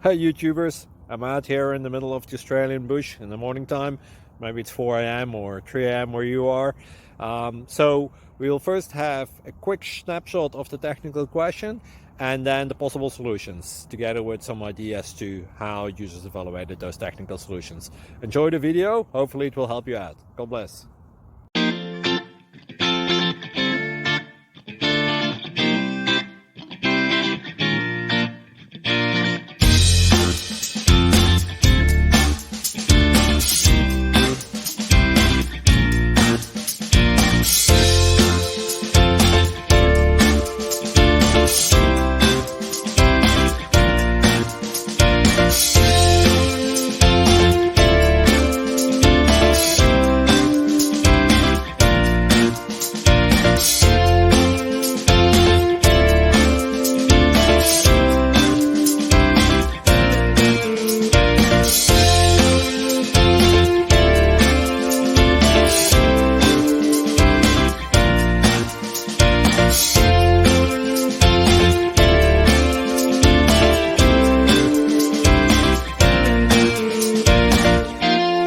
Hey YouTubers, I'm out here in the middle of the Australian bush in the morning time. Maybe it's 4 a.m. or 3 a.m. where you are. So we'll first have a quick snapshot of the technical question and then the possible solutions, together with some ideas to how users evaluated those technical solutions. Enjoy the video, hopefully it will help you out. God bless.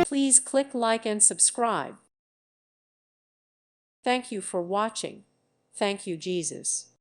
Please click like and subscribe. Thank you for watching. Thank you, Jesus.